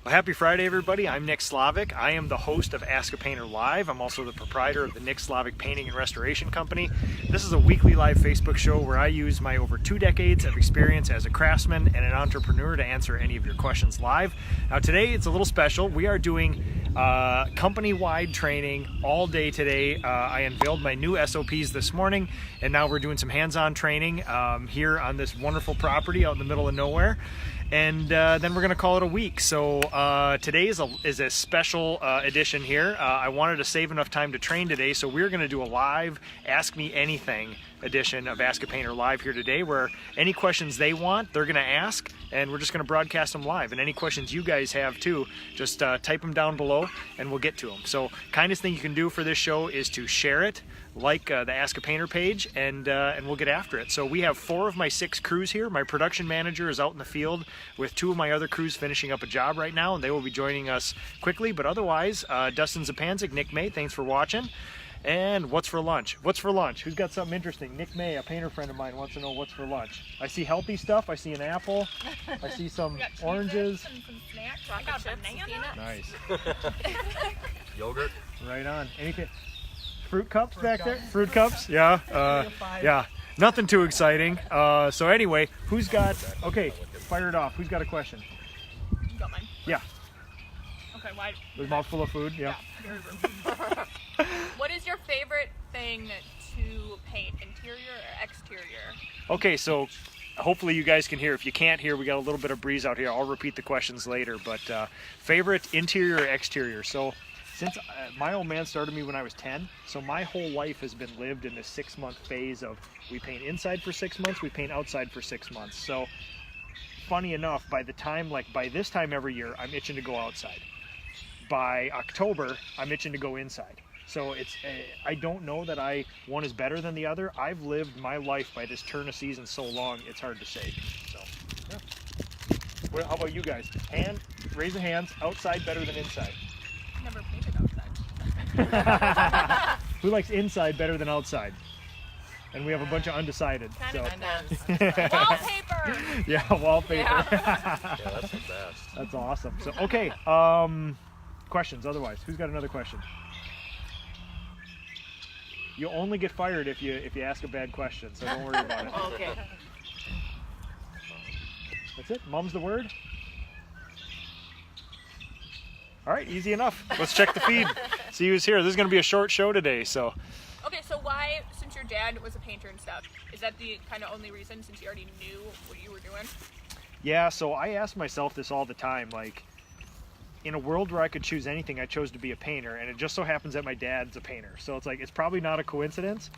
Well, happy Friday, everybody. I'm Nick Slavic. I am the host of Ask a Painter Live. I'm also the proprietor of the Nick Slavic Painting and Restoration Company. This is a weekly live Facebook show where I use my over 2 decades of experience as a craftsman and an entrepreneur to answer any of your questions live. Now today it's a little special. We are doing company-wide training all day today. I unveiled my new SOPs this morning, and now we're doing some hands-on training here on this wonderful property out in the middle of nowhere. And then we're going to call it a week. So today is a special edition here. I wanted to save enough time to train today, so we're going to do a live Ask Me Anything edition of Ask a Painter Live here today, where any questions they want, they're going to ask, and we're just going to broadcast them live. And any questions you guys have too, just type them down below and we'll get to them. So kindest thing you can do for this show is to share it, like the Ask a Painter page, and we'll get after it. So we have 4 of my 6 crews here. My production manager is out in the field with 2 of my other crews finishing up a job right now, and they will be joining us quickly. But otherwise, Dustin Zapanzik, Nick May, thanks for watching. And what's for lunch? What's for lunch? Who's got something interesting? Nick May, a painter friend of mine, wants to know what's for lunch. I see healthy stuff. I see an apple. I see some oranges. Some snacks. I got banana. Nice. Yogurt. Right on. Anything? Fruit cups back there? Fruit cups? Yeah. Yeah. Nothing too exciting. So anyway, who's got? Okay, fire it off. Who's got a question? You got mine. Yeah. Okay. Why? There's a mouthful of food. Yeah. What is your favorite thing to paint, interior or exterior? Okay, so hopefully you guys can hear. If you can't hear, we got a little bit of breeze out here. I'll repeat the questions later. But favorite interior or exterior? So since my old man started me when I was 10, so my whole life has been lived in this 6-month phase of we paint inside for 6 months, we paint outside for 6 months. So funny enough, by this time every year, I'm itching to go outside. By October, I'm itching to go inside. So I don't know that one is better than the other. I've lived my life by this turn of season so long, it's hard to say. So, yeah. How about you guys? Raise the hands. Outside better than inside? Never painted outside. Who likes inside better than outside? And we have a bunch of undecided. Wallpaper. Yeah, wallpaper. Yeah. Yeah, that's the best. That's awesome. So okay, questions. Otherwise, who's got another question? You'll only get fired if you ask a bad question, so don't worry about it. Okay. That's it. Mum's the word. All right, easy enough. Let's check the feed. See who's here. This is going to be a short show today, so. Okay, so why, since your dad was a painter and stuff, is that the kind of only reason, since you already knew what you were doing? Yeah, so I ask myself this all the time, like, in a world where I could choose anything, I chose to be a painter, and it just so happens that my dad's a painter. So it's like, it's probably not a coincidence.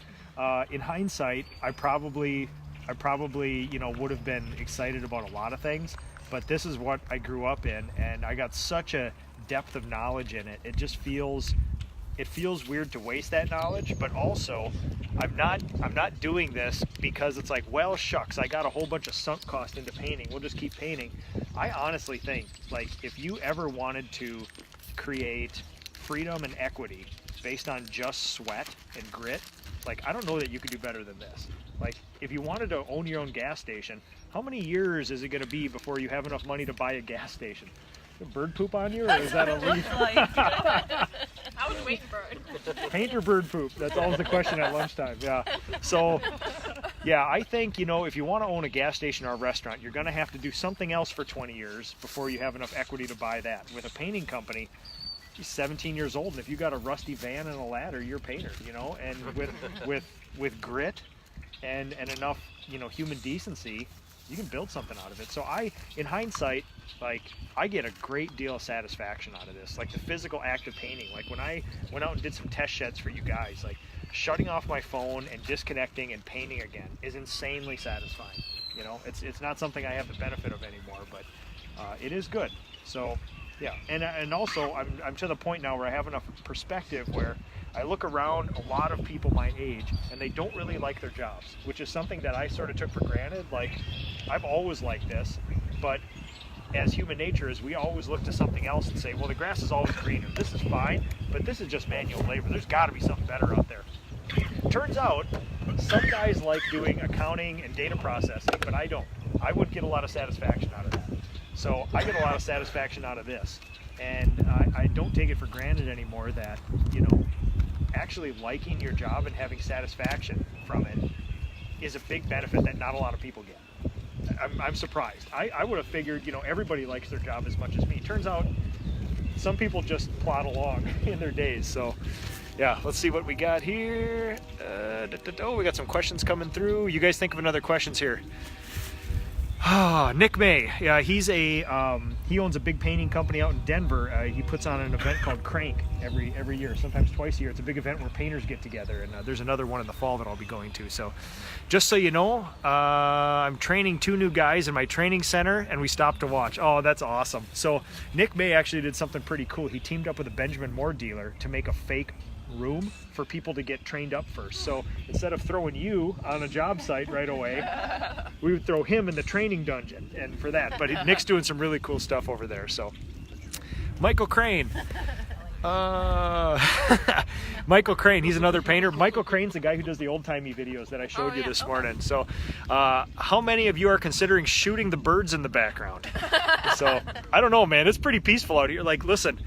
In hindsight, I probably, would have been excited about a lot of things, but this is what I grew up in, and I got such a depth of knowledge in it. It feels weird to waste that knowledge, but also I'm not doing this because it's like, well, shucks, I got a whole bunch of sunk cost into painting. We'll just keep painting. I honestly think, like, if you ever wanted to create freedom and equity based on just sweat and grit, like, I don't know that you could do better than this. Like, if you wanted to own your own gas station, how many years is it going to be before you have enough money to buy a gas station? Bird poop on you, or is that a leaf? I was waiting for it. Paint or bird poop? That's always the question at lunchtime. Yeah. So, yeah, I think, if you want to own a gas station or a restaurant, you're going to have to do something else for 20 years before you have enough equity to buy that. With a painting company, she's 17 years old, and if you got a rusty van and a ladder, you're a painter. And with grit and enough, human decency, you can build something out of it. So in hindsight, like, I get a great deal of satisfaction out of this. Like, the physical act of painting. Like, when I went out and did some test sheds for you guys, like, shutting off my phone and disconnecting and painting again is insanely satisfying. It's not something I have the benefit of anymore, but it is good. So, yeah. And also, I'm to the point now where I have enough perspective where I look around a lot of people my age and they don't really like their jobs, which is something that I sort of took for granted. Like, I've always liked this, but as human nature is, we always look to something else and say, well, the grass is always greener. This is fine, but this is just manual labor. There's got to be something better out there. Turns out, some guys like doing accounting and data processing, but I don't. I would get a lot of satisfaction out of that. So I get a lot of satisfaction out of this. And I don't take it for granted anymore that, you know, actually liking your job and having satisfaction from it is a big benefit that not a lot of people get. I'm surprised. I would have figured, you know, everybody likes their job as much as me. Turns out some people just plod along in their days. So yeah, let's see what we got here. Oh, we got some questions coming through. You guys think of another questions here. Nick May, yeah, he's he owns a big painting company out in Denver. He puts on an event called Crank every year, sometimes twice a year. It's a big event where painters get together, and there's another one in the fall that I'll be going to. So just so you know, I'm training 2 new guys in my training center, and we stopped to watch. Oh, that's awesome. So Nick May actually did something pretty cool. He teamed up with a Benjamin Moore dealer to make a fake room for people to get trained up first. So instead of throwing you on a job site right away, we would throw him in the training dungeon, and for that. But Nick's doing some really cool stuff over there. So Michael Crane, Michael Crane, he's another painter. Michael Crane's the guy who does the old-timey videos that I showed you this morning. So how many of you are considering shooting the birds in the background? So I don't know, man, it's pretty peaceful out here. Like, listen,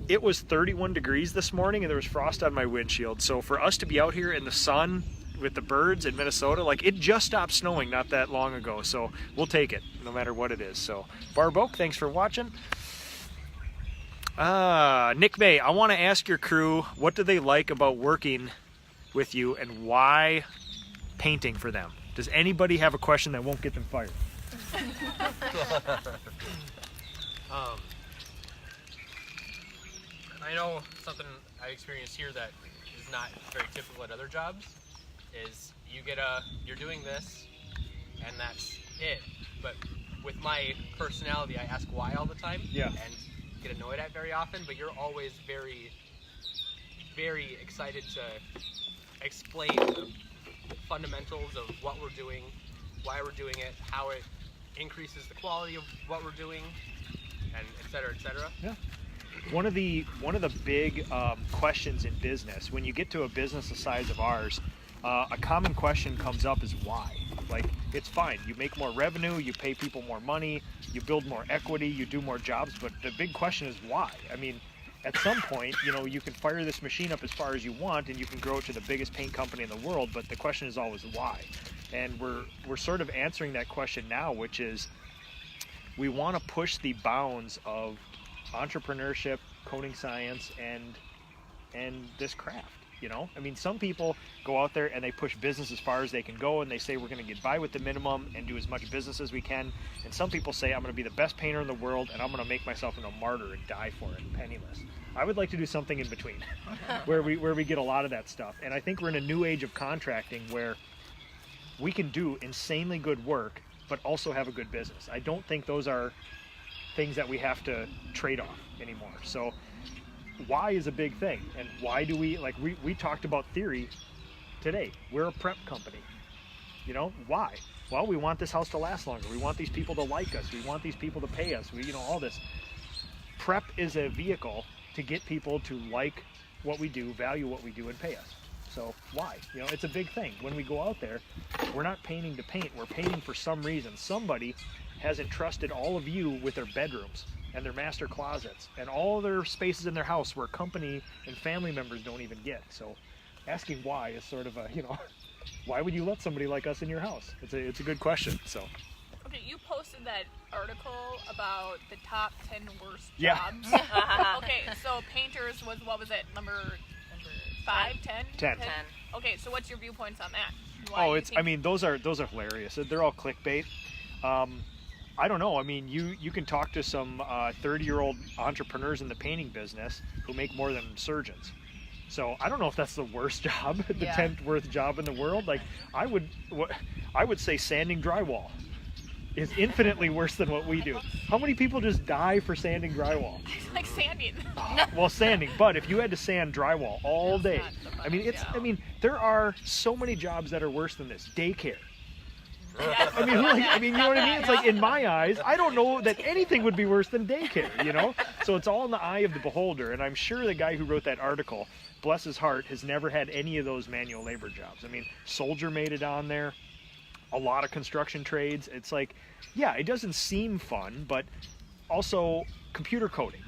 it was 31 degrees this morning and there was frost on my windshield. So for us to be out here in the sun with the birds in Minnesota, like, it just stopped snowing not that long ago. So we'll take it no matter what it is. So Barb Oak, thanks for watching. Nick May, I want to ask your crew, what do they like about working with you and why painting for them? Does anybody have a question that won't get them fired? I know something I experienced here that is not very typical at other jobs is you're doing this and that's it. But with my personality, I ask why all the time. Yeah. And get annoyed at very often, but you're always very, very excited to explain the fundamentals of what we're doing, why we're doing it, how it increases the quality of what we're doing, and et cetera, et cetera. Yeah. One of the big questions in business, when you get to a business the size of ours, a common question comes up is why. Like, it's fine, you make more revenue, you pay people more money, you build more equity, you do more jobs, but the big question is why. I mean, at some point, you know, you can fire this machine up as far as you want and you can grow it to the biggest paint company in the world, but the question is always why. And we're sort of answering that question now, which is we want to push the bounds of entrepreneurship, coding science, and this craft. You know, I mean, some people go out there and they push business as far as they can go and they say we're going to get by with the minimum and do as much business as we can. And some people say I'm going to be the best painter in the world and I'm going to make myself into a martyr and die for it, penniless. I would like to do something in between where we get a lot of that stuff. And I think we're in a new age of contracting where we can do insanely good work but also have a good business. I don't think those are things that we have to trade off anymore. So why is a big thing, and why do we, like, we talked about theory today. We're a prep company. You know, why? Well, we want this house to last longer. We want these people to like us. We want these people to pay us. You know, all this. Prep is a vehicle to get people to like what we do, value what we do, and pay us. So why? You know, it's a big thing. When we go out there, we're not painting to paint. We're painting for some reason. Somebody has entrusted all of you with their bedrooms and their master closets and all their spaces in their house where company and family members don't even get. So asking why is sort of a, you know, why would you let somebody like us in your house? It's a good question. So Okay, you posted that article about the top 10 worst Yeah. jobs. Okay, so painters was, what was it, number 5, 10? 10. Okay, so what's your viewpoints on that? Why Oh, you it's, think- I mean, those are hilarious. They're all clickbait. I don't know. I mean, you can talk to some 30-year-old entrepreneurs in the painting business who make more than surgeons. So I don't know if that's the worst job, the 10th worst job in the world. Like, I would say sanding drywall is infinitely worse than what we do. How many people just die for sanding drywall? It's like sanding. Well, sanding, but if you had to sand drywall all day, not the I mean, funnest job. I mean, there are so many jobs that are worse than this. Daycare. Yes. I mean, you know what I mean? It's like, in my eyes, I don't know that anything would be worse than daycare, you know? So it's all in the eye of the beholder, and I'm sure the guy who wrote that article, bless his heart, has never had any of those manual labor jobs. I mean, soldier made it on there, a lot of construction trades. It's like, yeah, it doesn't seem fun, but Also, computer coding.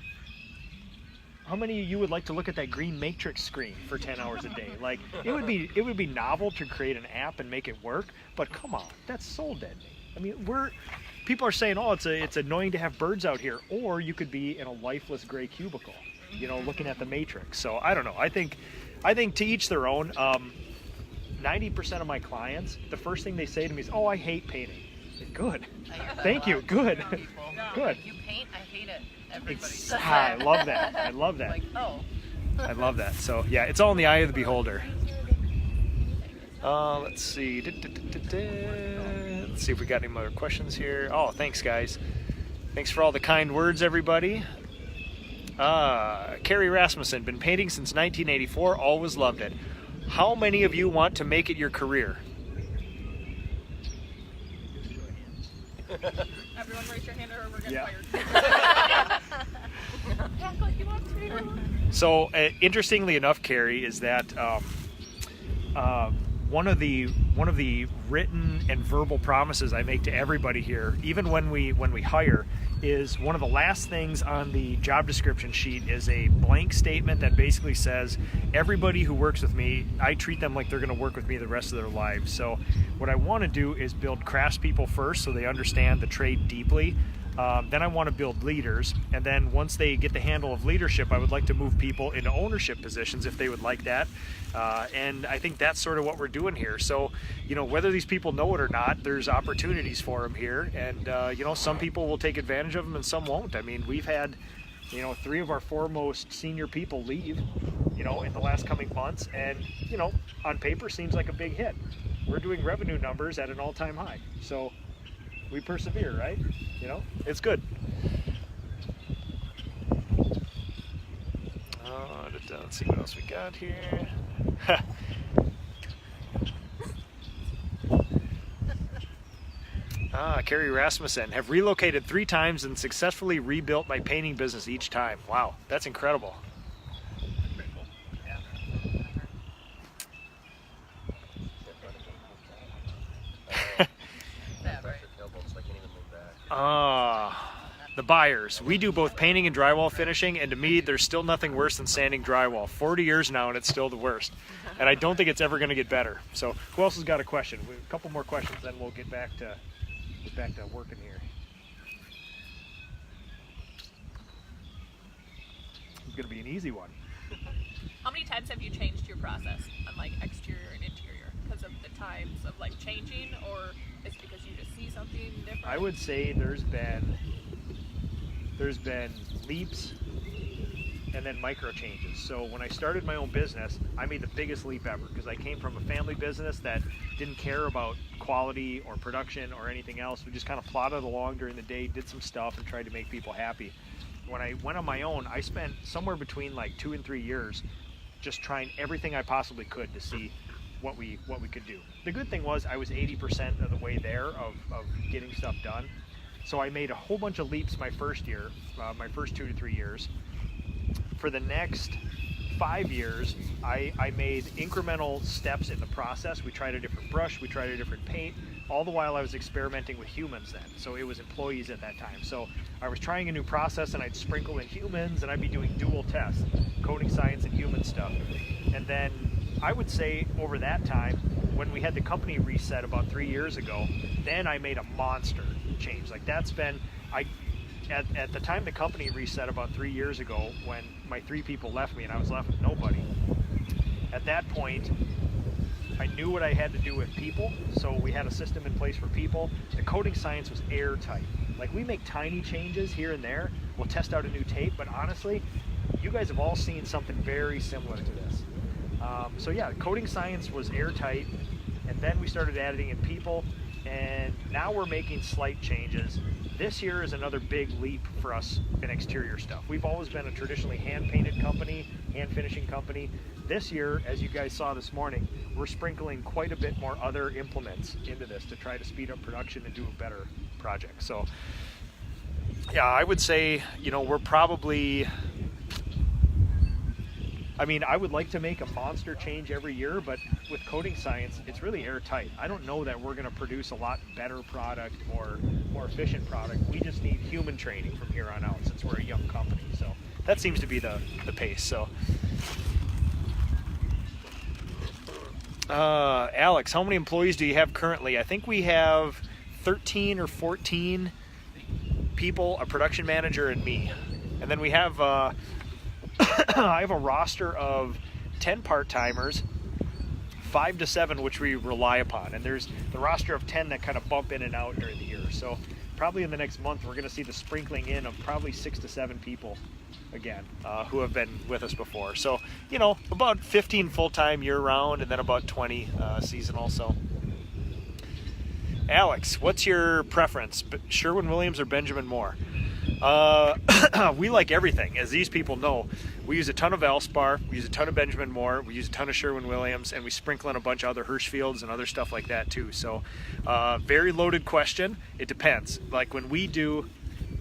How many of you would like to look at that green matrix screen for 10 hours a day? Like, it would be novel to create an app and make it work, but come on, that's soul deadening. I mean, people are saying, oh, it's annoying to have birds out here, or you could be in a lifeless gray cubicle, looking at the matrix. So I don't know. I think to each their own. 90% of my clients, the first thing they say to me is, oh, I hate painting. Good. Thank you. Good. Good. You paint, I hate it. Everybody says I that. love that. I love that. Like, oh. I love that. So yeah, it's all in the eye of the beholder. Let's see. Let's see if we got any other questions here. Oh, thanks guys. Thanks for all the kind words, everybody. Carrie Rasmussen, been painting since 1984, always loved it. How many of you want to make it your career? Everyone raise your hand or we're getting Yeah. fired. Act like you want to. So, interestingly enough, Carrie, is that one of the written and verbal promises I make to everybody here, even when we hire, is one of the last things on the job description sheet is a blank statement that basically says everybody who works with me, I treat them like they're going to work with me the rest of their lives. So what I want to do is build craftspeople first so they understand the trade deeply. Then I want to build leaders, and then once they get the handle of leadership, I would like to move people into ownership positions if they would like that. And I think that's sort of what we're doing here. So, whether these people know it or not, there's opportunities for them here, and some people will take advantage of them and some won't. I mean, we've had 3 of our 4 most senior people leave in the last coming months, and on paper seems like a big hit. We're doing revenue numbers at an all-time high, so we persevere, right? It's good. Let's see what else we got here. Carrie Rasmussen, have relocated 3 times and successfully rebuilt my painting business each time. Wow, that's incredible. The buyers. We do both painting and drywall finishing, and to me, there's still nothing worse than sanding drywall. 40 years now, and it's still the worst. And I don't think it's ever going to get better. So, who else has got a question? We have a couple more questions, then we'll get back to working here. It's going to be an easy one. How many times have you changed your process on like exterior and interior because of the times of like changing, or is it because you just see something different? I would say there's been leaps and then micro changes. So when I started my own business, I made the biggest leap ever because I came from a family business that didn't care about quality or production or anything else. We just kind of plodded along during the day, did some stuff, and tried to make people happy. When I went on my own, I spent somewhere between like 2 and 3 years just trying everything I possibly could to see what we could do. The good thing was I was 80% of the way there of getting stuff done. So I made a whole bunch of leaps my first year, my first 2 to 3 years. For the next 5 years, I made incremental steps in the process. We tried a different brush, we tried a different paint, all the while I was experimenting with humans then. So it was employees at that time. So I was trying a new process and I'd sprinkle in humans and I'd be doing dual tests, coding science and human stuff. And then I would say over that time, when we had the company reset about 3 years ago, then I made a monster change. Like that's been, at the time the company reset about 3 years ago, when my 3 people left me and I was left with nobody, at that point, I knew what I had to do with people, so we had a system in place for people. The coding science was airtight. Like we make tiny changes here and there. We'll test out a new tape, but honestly, you guys have all seen something very similar to this. So yeah, coding science was airtight, and then we started adding in people, and now we're making slight changes. This year is another big leap for us in exterior stuff. We've always been a traditionally hand-painted company, hand-finishing company. This year, as you guys saw this morning, we're sprinkling quite a bit more other implements into this to try to speed up production and do a better project. So yeah, I would say, we're probably, I would like to make a monster change every year, but with coding science, it's really airtight. I don't know that we're going to produce a lot better product or more efficient product. We just need human training from here on out since we're a young company. So that seems to be the pace. So, Alex, how many employees do you have currently? I think we have 13 or 14 people, a production manager, and me. And then we have I have a roster of 10 part-timers, 5 to 7 which we rely upon, and there's the roster of 10 that kind of bump in and out during the year. So probably in the next month we're going to see the sprinkling in of probably 6 to 7 people again who have been with us before. So about 15 full-time year-round, and then about 20 seasonal. So Alex, what's your preference, Sherwin-Williams or Benjamin Moore? We like everything. As these people know, we use a ton of Valspar, we use a ton of Benjamin Moore, we use a ton of Sherwin-Williams, and we sprinkle in a bunch of other Hirschfields and other stuff like that too. So very loaded question. It depends. Like when we do,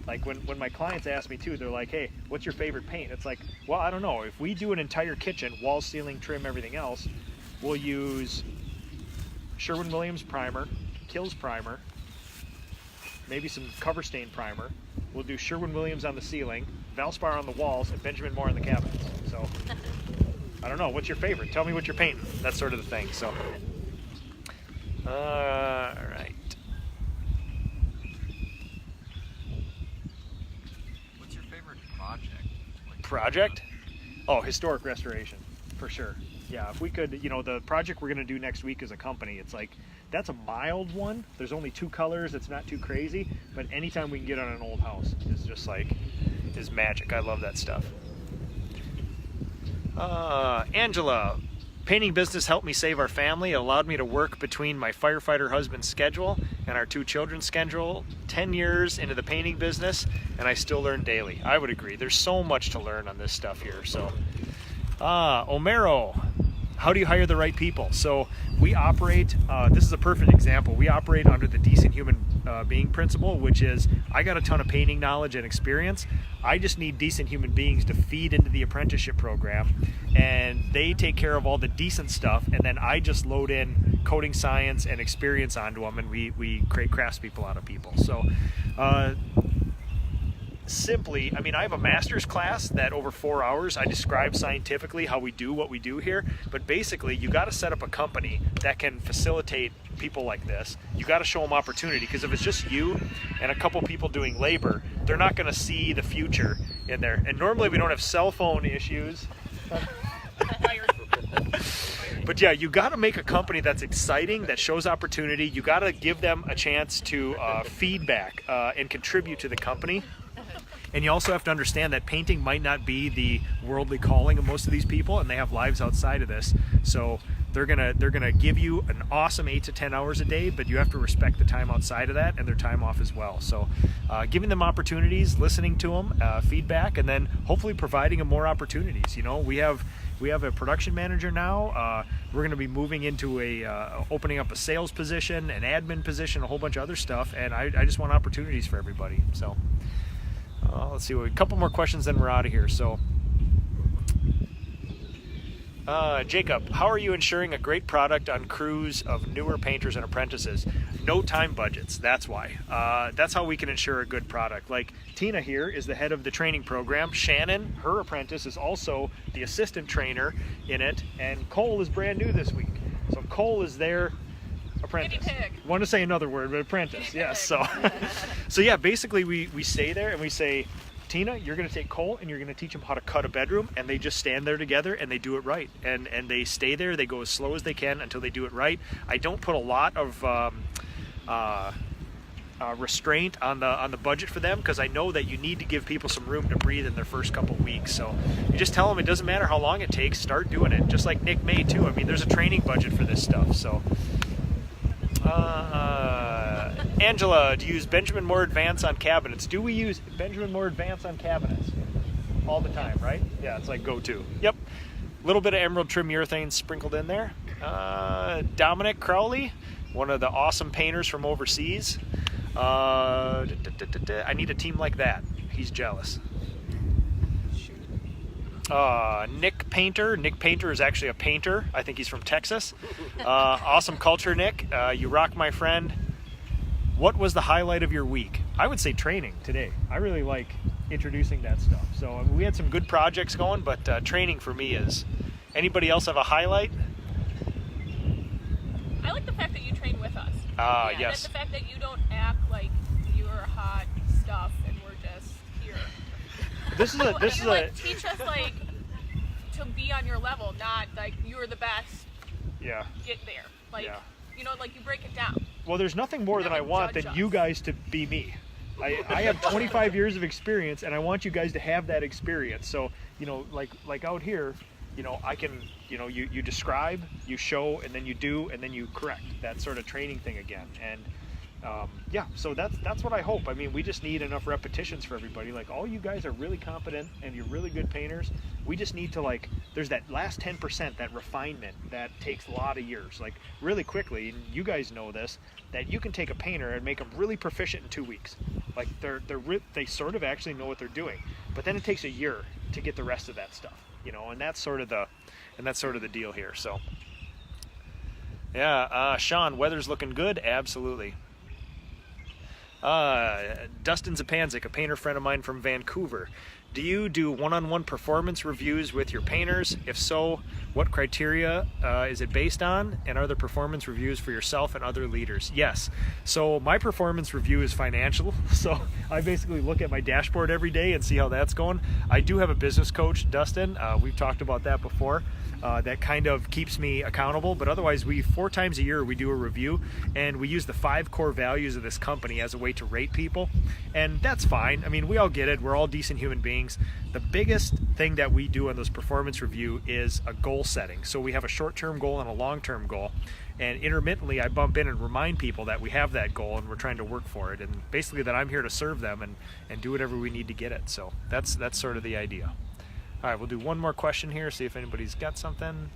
like when my clients ask me too, they're like, hey, what's your favorite paint? It's like, well, I don't know. If we do an entire kitchen, wall, ceiling, trim, everything else, we'll use Sherwin-Williams primer, Kills primer, maybe some cover stain primer. We'll do Sherwin-Williams on the ceiling, Valspar on the walls, and Benjamin Moore on the cabinets. So I don't know, what's your favorite? Tell me what you're painting. That's sort of the thing. So all right. What's your favorite project? Project? Oh, historic restoration, for sure. Yeah, if we could, the project we're going to do next week as a company, it's like, that's a mild one. There's only 2 colors. It's not too crazy. But anytime we can get on an old house is just like, is magic. I love that stuff. Angela, painting business helped me save our family. It allowed me to work between my firefighter husband's schedule and our 2 children's schedule. 10 years into the painting business, and I still learn daily. I would agree. There's so much to learn on this stuff here. So, Omero, how do you hire the right people? So we operate, this is a perfect example, we operate under the decent human being principle, which is I got a ton of painting knowledge and experience. I just need decent human beings to feed into the apprenticeship program, and they take care of all the decent stuff, and then I just load in coding science and experience onto them, and we create craftspeople out of people. So simply, I have a master's class that over 4 hours I describe scientifically how we do what we do here, but basically you got to set up a company that can facilitate people like this. You got to show them opportunity, because if it's just you and a couple people doing labor, they're not going to see the future in there. And normally we don't have cell phone issues. But yeah, you got to make a company that's exciting, that shows opportunity. You got to give them a chance to feedback and contribute to the company. And you also have to understand that painting might not be the worldly calling of most of these people, and they have lives outside of this. So they're gonna give you an awesome 8 to 10 hours a day, but you have to respect the time outside of that and their time off as well. So giving them opportunities, listening to them, feedback, and then hopefully providing them more opportunities. We have a production manager now. We're going to be moving into opening up a sales position, an admin position, a whole bunch of other stuff, and I just want opportunities for everybody. So. Let's see, a couple more questions, then we're out of here. So, Jacob, how are you ensuring a great product on crews of newer painters and apprentices? No time budgets, that's why. That's how we can ensure a good product. Like Tina here is the head of the training program. Shannon, her apprentice, is also the assistant trainer in it. And Cole is brand new this week. So Cole is their apprentice. Want to say another word, but apprentice. Yes. So yeah, basically we stay there and we say, Tina, you're going to take Cole and you're going to teach him how to cut a bedroom, and they just stand there together and they do it right. And they stay there. They go as slow as they can until they do it right. I don't put a lot of restraint on the budget for them, because I know that you need to give people some room to breathe in their first couple weeks. So you just tell them it doesn't matter how long it takes. Start doing it. Just like Nick May too. There's a training budget for this stuff. So. Angela, do you use Benjamin Moore Advance on cabinets? Do we use Benjamin Moore Advance on cabinets? All the time, right? Yeah, it's like go-to. Yep. A little bit of emerald trim urethane sprinkled in there. Dominic Crowley, one of the awesome painters from overseas. I need a team like that. He's jealous. Nick Painter. Nick Painter is actually a painter. I think he's from Texas. Awesome culture, Nick. You rock, my friend. what was the highlight of your week? I would say training today. I really like introducing that stuff. So I mean, we had some good projects going, but training for me is. Anybody else have a highlight? I like the fact that you train with us. Yes. The fact that you don't act like you're hot stuff and we're just here. Teach us like to be on your level, not like you're the best. Yeah. Get there. Like you know, like you break it down. Well, there's nothing more than I want than you guys to be me. I have 25 years of experience, and I want you guys to have that experience. So, you know, like out here, you know, I can, you know, you describe, you show, and then you do, and then you correct. That sort of training thing again. And yeah, so that's what I hope. I mean, we just need enough repetitions for everybody. Like, all you guys are really competent and you're really good painters. We just need to, like, there's that last 10%, that refinement that takes a lot of years. Like, really quickly, and you guys know this, that you can take a painter and make them really proficient in 2 weeks. Like, they sort of actually know what they're doing. But then it takes a year to get the rest of that stuff, you know, and that's sort of the deal here. So, yeah, Sean, weather's looking good. Absolutely. Dustin Zapanzik, a painter friend of mine from Vancouver. Do you do one-on-one performance reviews with your painters? If so, what criteria is it based on? And are there performance reviews for yourself and other leaders? Yes. So my performance review is financial. So I basically look at my dashboard every day and see how that's going. I do have a business coach, Dustin. We've talked about that before. That kind of keeps me accountable, but otherwise 4 times a year we do a review, and we use the 5 core values of this company as a way to rate people, and that's fine. I mean, we all get it. We're all decent human beings. The biggest thing that we do on those performance review is a goal setting. So we have a short-term goal and a long-term goal, and intermittently I bump in and remind people that we have that goal and we're trying to work for it, and basically that I'm here to serve them and do whatever we need to get it. So that's sort of the idea. All right, we'll do one more question here, see if anybody's got something.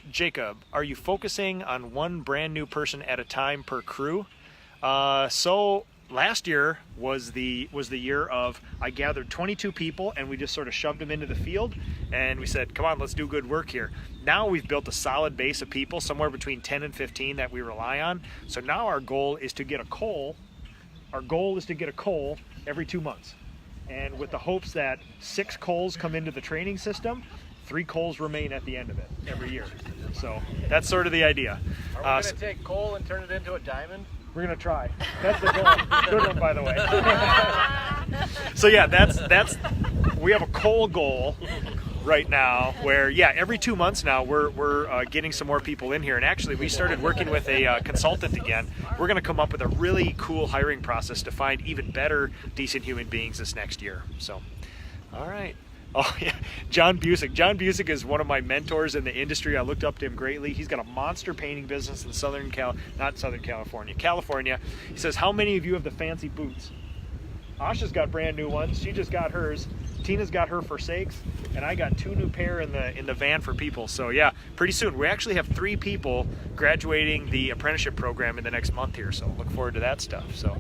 Jacob, are you focusing on one brand new person at a time per crew? So last year was the year of, I gathered 22 people and we just sort of shoved them into the field and we said, come on, let's do good work here. Now we've built a solid base of people, somewhere between 10 and 15 that we rely on. So now our goal is to get a coal. Our goal is to get a coal every 2 months. And with the hopes that 6 coals come into the training system, 3 coals remain at the end of it every year. So that's sort of the idea. Are we going to take coal and turn it into a diamond? We're going to try. That's the goal. Good one, by the way. So yeah, that's we have a coal goal right now where, yeah, every 2 months now we're getting some more people in here. And actually we started working with a consultant again. We're going to come up with a really cool hiring process to find even better decent human beings this next year. So, all right. Oh yeah, John Busick. John Busick is one of my mentors in the industry. I looked up to him greatly. He's got a monster painting business in California. He says, how many of you have the fancy boots? Asha's got brand new ones. She just got hers. Tina's got her forsakes, and I got 2 new pair in the van for people. So yeah, pretty soon. We actually have 3 people graduating the apprenticeship program in the next month here. So look forward to that stuff. So.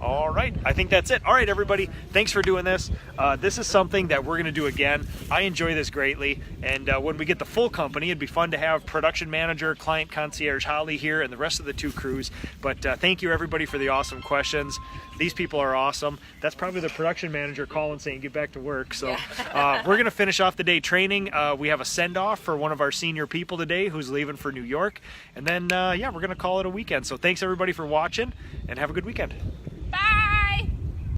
All right, I think that's it. All right, everybody, thanks for doing this. This is something that we're going to do again. I enjoy this greatly, and when we get the full company, it'd be fun to have production manager, client concierge Holly here, and the rest of the 2 crews. But thank you, everybody, for the awesome questions. These people are awesome. That's probably the production manager calling saying, get back to work. So we're going to finish off the day training. We have a send-off for one of our senior people today who's leaving for New York. And then, yeah, we're going to call it a weekend. So thanks, everybody, for watching, and have a good weekend.